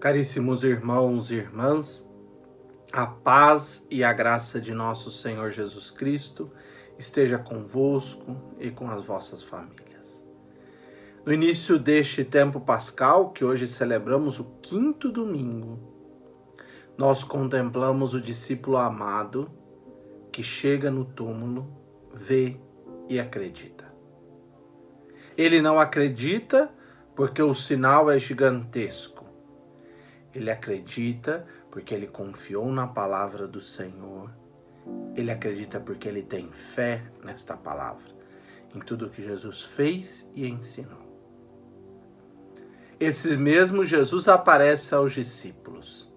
Caríssimos irmãos e irmãs, a paz e a graça de nosso Senhor Jesus Cristo esteja convosco e com as vossas famílias. No início deste tempo pascal, que hoje celebramos o 5º domingo, nós contemplamos o discípulo amado que chega no túmulo, vê e acredita. Ele não acredita porque o sinal é gigantesco. Ele acredita porque ele confiou na palavra do Senhor. Ele acredita porque ele tem fé nesta palavra, em tudo que Jesus fez e ensinou. Esse mesmo Jesus aparece aos discípulos.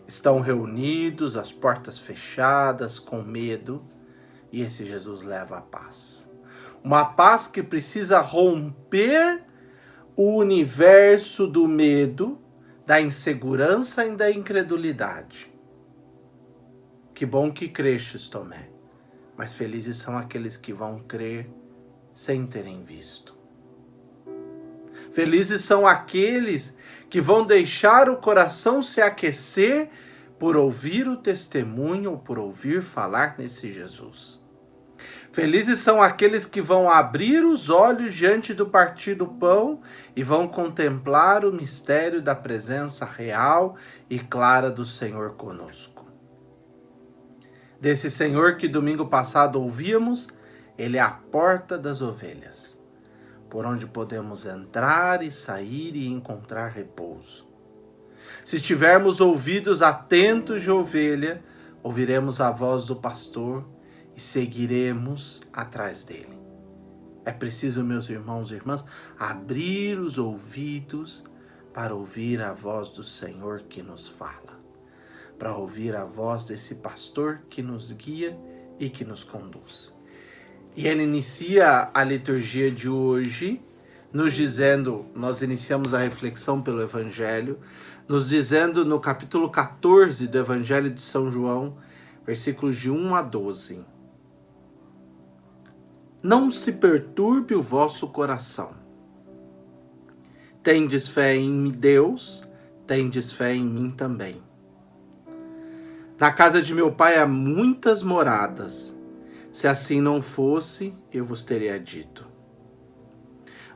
Estão reunidos, as portas fechadas, com medo, e esse Jesus leva a paz. Uma paz que precisa romper o universo do medo, da insegurança e da incredulidade. Que bom que crestes, Tomé, mas felizes são aqueles que vão crer sem terem visto. Felizes são aqueles que vão deixar o coração se aquecer por ouvir o testemunho ou por ouvir falar nesse Jesus. Felizes são aqueles que vão abrir os olhos diante do partir do pão e vão contemplar o mistério da presença real e clara do Senhor conosco. Desse Senhor que domingo passado ouvíamos, ele é a porta das ovelhas, por onde podemos entrar e sair e encontrar repouso. Se tivermos ouvidos atentos de ovelha, ouviremos a voz do pastor e seguiremos atrás dele. É preciso, meus irmãos e irmãs, abrir os ouvidos para ouvir a voz do Senhor que nos fala, para ouvir a voz desse pastor que nos guia e que nos conduz. E ele inicia a liturgia de hoje nos dizendo, nós iniciamos a reflexão pelo Evangelho, nos dizendo no capítulo 14 do Evangelho de São João, versículos de 1 a 12. Não se perturbe o vosso coração. Tendes fé em Deus, tendes fé em mim também. Na casa de meu pai há muitas moradas. Se assim não fosse, eu vos teria dito.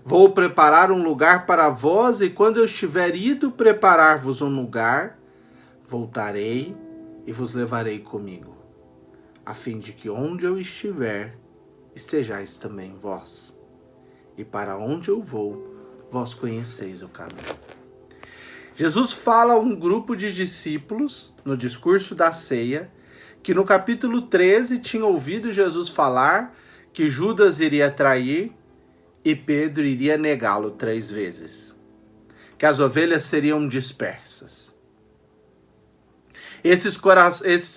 Vou preparar um lugar para vós, e quando eu estiver ido preparar-vos um lugar, voltarei e vos levarei comigo, a fim de que onde eu estiver, estejais também vós. E para onde eu vou, vós conheceis o caminho. Jesus fala a um grupo de discípulos, no discurso da ceia, que no capítulo 13 tinha ouvido Jesus falar que Judas iria trair e Pedro iria negá-lo 3 vezes. Que as ovelhas seriam dispersas.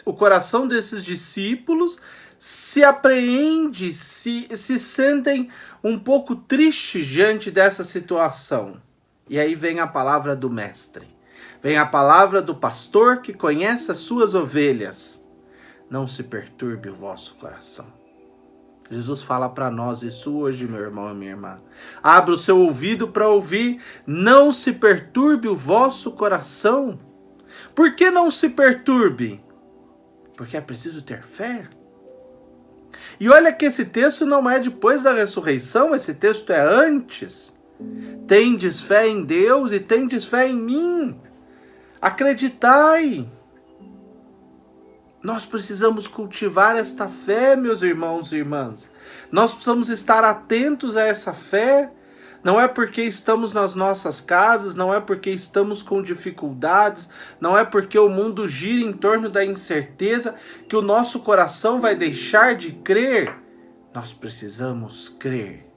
O coração desses discípulos se apreende, se sentem um pouco tristes diante dessa situação. E aí vem a palavra do mestre. Vem a palavra do pastor que conhece as suas ovelhas. Não se perturbe o vosso coração. Jesus fala para nós isso hoje, meu irmão e minha irmã. Abra o seu ouvido para ouvir. Não se perturbe o vosso coração. Por que não se perturbe? Porque é preciso ter fé. E olha que esse texto não é depois da ressurreição, esse texto é antes. Tendes fé em Deus e tendes fé em mim. Acreditai. Nós precisamos cultivar esta fé, meus irmãos e irmãs. Nós precisamos estar atentos a essa fé. Não é porque estamos nas nossas casas, não é porque estamos com dificuldades, não é porque o mundo gira em torno da incerteza que o nosso coração vai deixar de crer. Nós precisamos crer.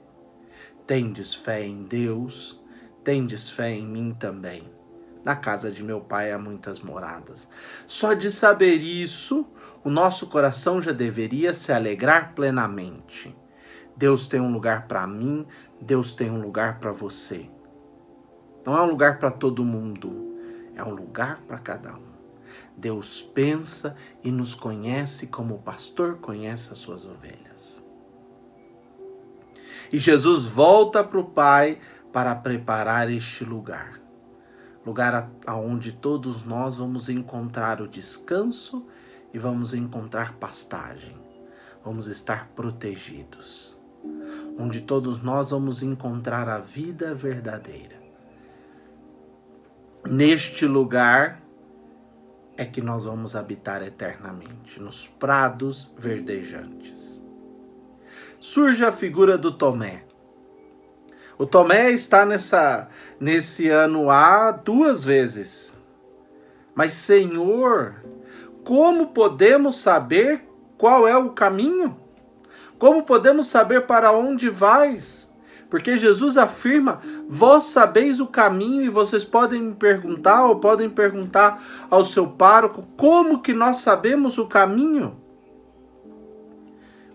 Tendes fé em Deus, tendes fé em mim também. Na casa de meu pai há muitas moradas. Só de saber isso, o nosso coração já deveria se alegrar plenamente. Deus tem um lugar para mim, Deus tem um lugar para você. Não é um lugar para todo mundo, é um lugar para cada um. Deus pensa e nos conhece como o pastor conhece as suas ovelhas. E Jesus volta para o Pai para preparar este lugar. lugar aonde todos nós vamos encontrar o descanso e vamos encontrar pastagem, vamos estar protegidos, onde todos nós vamos encontrar a vida verdadeira. Neste lugar é que nós vamos habitar eternamente, nos prados verdejantes. Surge a figura do Tomé. O Tomé está nesse ano A 2 vezes. Mas, Senhor, como podemos saber qual é o caminho? Como podemos saber para onde vais? Porque Jesus afirma, vós sabeis o caminho, e vocês podem me perguntar, ou podem perguntar ao seu pároco, como que nós sabemos o caminho?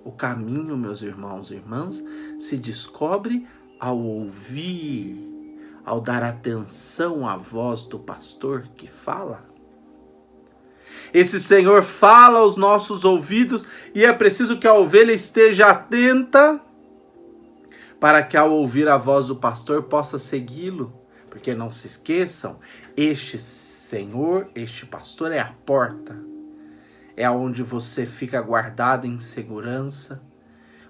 O caminho, meus irmãos e irmãs, se descobre ao ouvir, ao dar atenção à voz do pastor que fala. Esse Senhor fala aos nossos ouvidos e é preciso que a ovelha esteja atenta para que ao ouvir a voz do pastor possa segui-lo. Porque não se esqueçam, este Senhor, este pastor é a porta. É onde você fica guardado em segurança,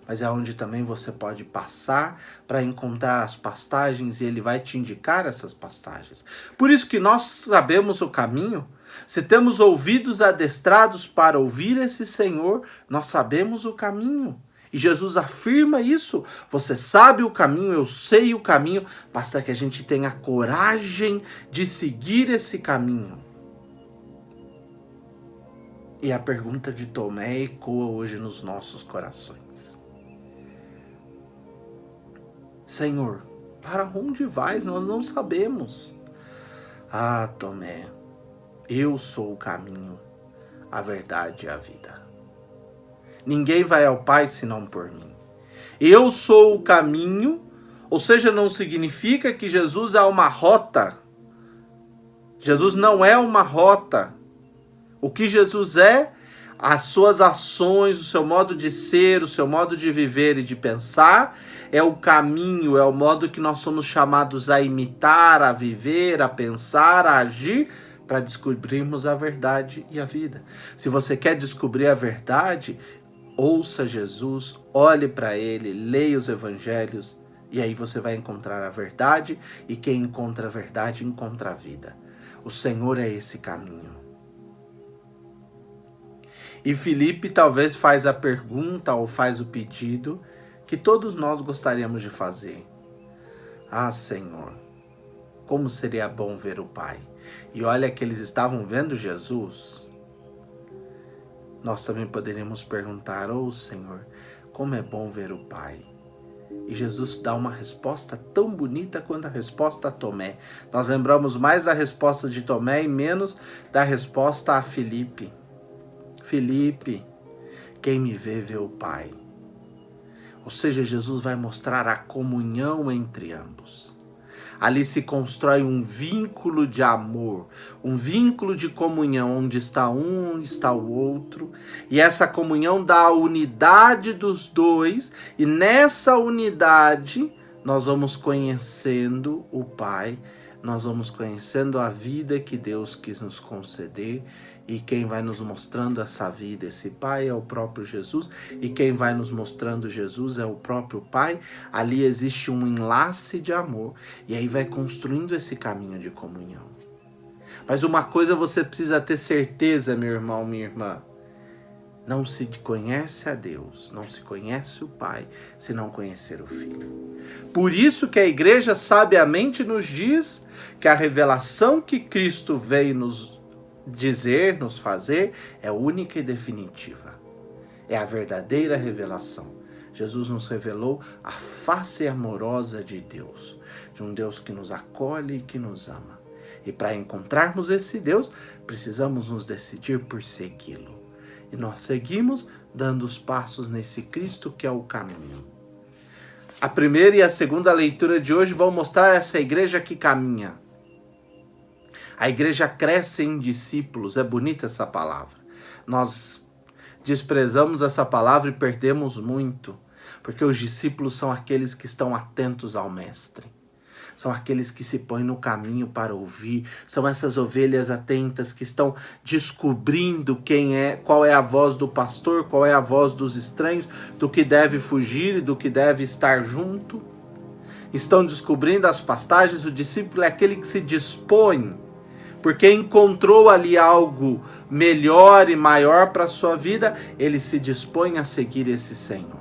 mas é onde também você pode passar para encontrar as pastagens e ele vai te indicar essas pastagens. Por isso que nós sabemos o caminho. Se temos ouvidos adestrados para ouvir esse Senhor, nós sabemos o caminho. E Jesus afirma isso. Você sabe o caminho, eu sei o caminho, basta que a gente tenha coragem de seguir esse caminho. E a pergunta de Tomé ecoa hoje nos nossos corações. Senhor, para onde vais? Nós não sabemos. Ah, Tomé, eu sou o caminho, a verdade e a vida. Ninguém vai ao Pai senão por mim. Eu sou o caminho, ou seja, não significa que Jesus é uma rota. Jesus não é uma rota. O que Jesus é, as suas ações, o seu modo de ser, o seu modo de viver e de pensar, é o caminho, é o modo que nós somos chamados a imitar, a viver, a pensar, a agir, para descobrirmos a verdade e a vida. Se você quer descobrir a verdade, ouça Jesus, olhe para ele, leia os evangelhos, e aí você vai encontrar a verdade, e quem encontra a verdade encontra a vida. O Senhor é esse caminho. E Filipe talvez faz a pergunta ou faz o pedido que todos nós gostaríamos de fazer. Ah, Senhor, como seria bom ver o Pai. E olha que eles estavam vendo Jesus. Nós também poderíamos perguntar, oh Senhor, como é bom ver o Pai. E Jesus dá uma resposta tão bonita quanto a resposta a Tomé. Nós lembramos mais da resposta de Tomé e menos da resposta a Filipe. Filipe, quem me vê, vê o Pai. Ou seja, Jesus vai mostrar a comunhão entre ambos. Ali se constrói um vínculo de amor, um vínculo de comunhão, onde está um, onde está o outro. E essa comunhão dá a unidade dos dois, e nessa unidade nós vamos conhecendo o Pai, nós vamos conhecendo a vida que Deus quis nos conceder. E quem vai nos mostrando essa vida, esse Pai, é o próprio Jesus. E quem vai nos mostrando Jesus é o próprio Pai. Ali existe um enlace de amor. E aí vai construindo esse caminho de comunhão. Mas uma coisa você precisa ter certeza, meu irmão, minha irmã. Não se conhece a Deus, não se conhece o Pai, se não conhecer o Filho. Por isso que a igreja sabiamente nos diz que a revelação que Cristo veio nos dizer, nos fazer, é única e definitiva. É a verdadeira revelação. Jesus nos revelou a face amorosa de Deus, de um Deus que nos acolhe e que nos ama. E para encontrarmos esse Deus, precisamos nos decidir por segui-lo. E nós seguimos dando os passos nesse Cristo que é o caminho. A primeira e a segunda leitura de hoje vão mostrar essa igreja que caminha. A igreja cresce em discípulos, é bonita essa palavra. Nós desprezamos essa palavra e perdemos muito, porque os discípulos são aqueles que estão atentos ao Mestre. são aqueles que se põem no caminho para ouvir, são essas ovelhas atentas que estão descobrindo qual é a voz do pastor, qual é a voz dos estranhos, do que deve fugir e do que deve estar junto. Estão descobrindo as pastagens. O discípulo é aquele que se dispõe, porque encontrou ali algo melhor e maior para a sua vida, ele se dispõe a seguir esse Senhor.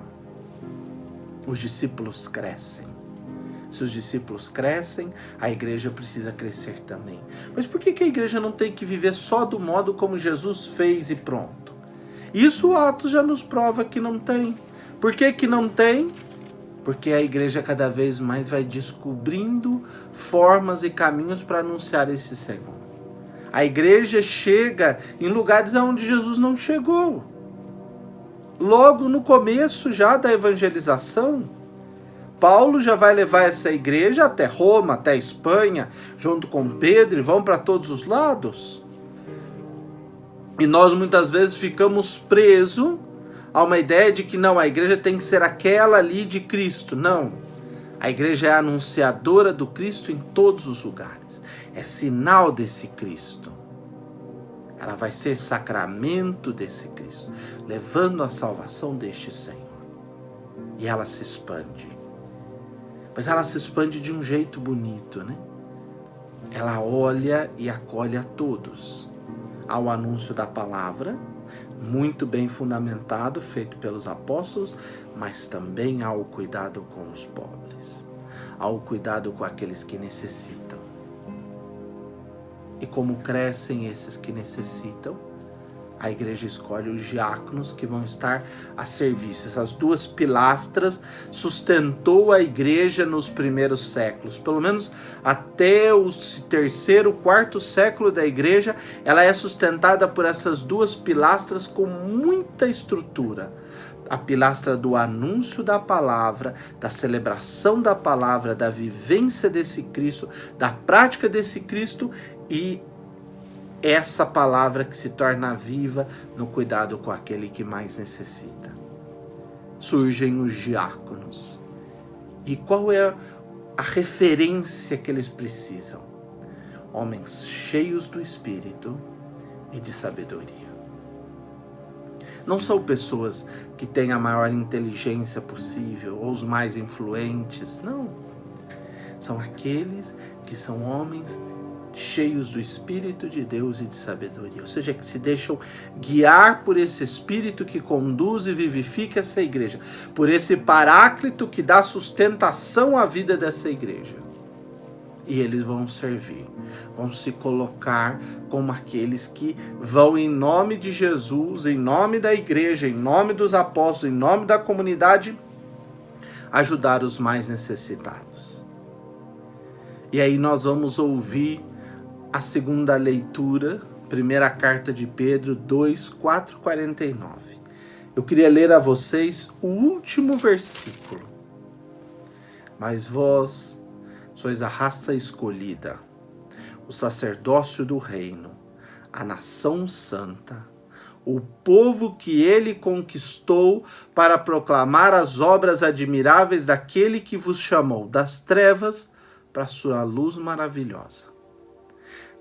Os discípulos crescem. Se os discípulos crescem, a igreja precisa crescer também. Mas por que a igreja não tem que viver só do modo como Jesus fez e pronto? Isso o Atos já nos prova que não tem. Por que não tem? Porque a igreja cada vez mais vai descobrindo formas e caminhos para anunciar esse Senhor. A igreja chega em lugares onde Jesus não chegou. Logo no começo já da evangelização, Paulo já vai levar essa igreja até Roma, até Espanha, junto com Pedro, e vão para todos os lados. E nós muitas vezes ficamos presos a uma ideia de que não, a igreja tem que ser aquela ali de Cristo. Não. A igreja é anunciadora do Cristo em todos os lugares. É sinal desse Cristo. Ela vai ser sacramento desse Cristo, levando a salvação deste Senhor. E ela se expande. Mas ela se expande de um jeito bonito, né? Ela olha e acolhe a todos. Ao anúncio da palavra, muito bem fundamentado, feito pelos apóstolos, mas também ao cuidado com os pobres, ao cuidado com aqueles que necessitam. E como crescem esses que necessitam, a igreja escolhe os diáconos que vão estar a serviço. Essas duas pilastras sustentou a igreja nos primeiros séculos. Pelo menos até o terceiro, quarto século da igreja, ela é sustentada por essas duas pilastras com muita estrutura. A pilastra do anúncio da palavra, da celebração da palavra, da vivência desse Cristo, da prática desse Cristo e essa palavra que se torna viva no cuidado com aquele que mais necessita. Surgem os diáconos. E qual é a referência que eles precisam? Homens cheios do Espírito e de sabedoria. Não são pessoas que têm a maior inteligência possível ou os mais influentes, não. São aqueles que são homens cheios do Espírito de Deus e de sabedoria, ou seja, que se deixam guiar por esse Espírito que conduz e vivifica essa igreja, por esse Paráclito que dá sustentação à vida dessa igreja. E eles vão servir, vão se colocar como aqueles que vão em nome de Jesus, em nome da igreja, em nome dos apóstolos, em nome da comunidade, ajudar os mais necessitados. E aí nós vamos ouvir a segunda leitura, primeira carta de Pedro 2, 4, 49. Eu queria ler a vocês o último versículo. Mas vós sois a raça escolhida, o sacerdócio do reino, a nação santa, o povo que ele conquistou para proclamar as obras admiráveis daquele que vos chamou das trevas para a sua luz maravilhosa.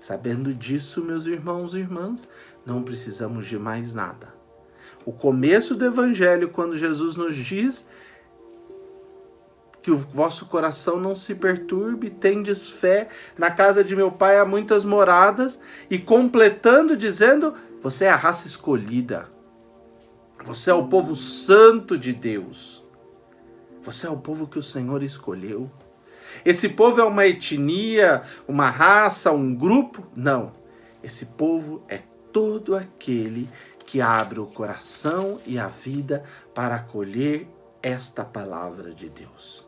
Sabendo disso, meus irmãos e irmãs, não precisamos de mais nada. O começo do Evangelho, quando Jesus nos diz que o vosso coração não se perturbe, tendes fé, na casa de meu pai há muitas moradas, e completando dizendo, você é a raça escolhida, você é o povo santo de Deus, você é o povo que o Senhor escolheu. Esse povo é uma etnia, uma raça, um grupo? Não. Esse povo é todo aquele que abre o coração e a vida para acolher esta palavra de Deus.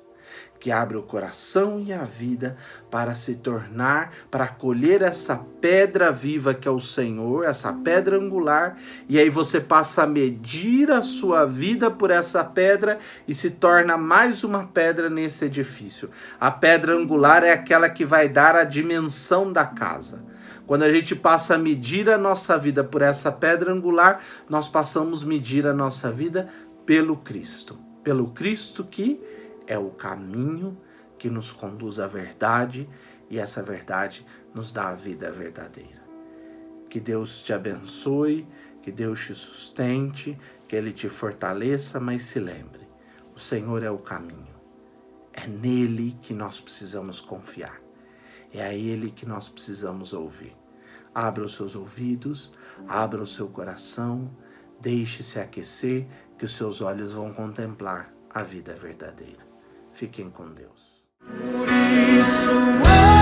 Que abre o coração e a vida para se tornar, para acolher essa pedra viva que é o Senhor, essa pedra angular, e aí você passa a medir a sua vida por essa pedra e se torna mais uma pedra nesse edifício. A pedra angular é aquela que vai dar a dimensão da casa. Quando a gente passa a medir a nossa vida por essa pedra angular, nós passamos a medir a nossa vida pelo Cristo que é o caminho que nos conduz à verdade e essa verdade nos dá a vida verdadeira. Que Deus te abençoe, que Deus te sustente, que Ele te fortaleça, mas se lembre, o Senhor é o caminho. É nele que nós precisamos confiar. É a Ele que nós precisamos ouvir. Abra os seus ouvidos, abra o seu coração, deixe-se aquecer, que os seus olhos vão contemplar a vida verdadeira. Fiquem com Deus. Por isso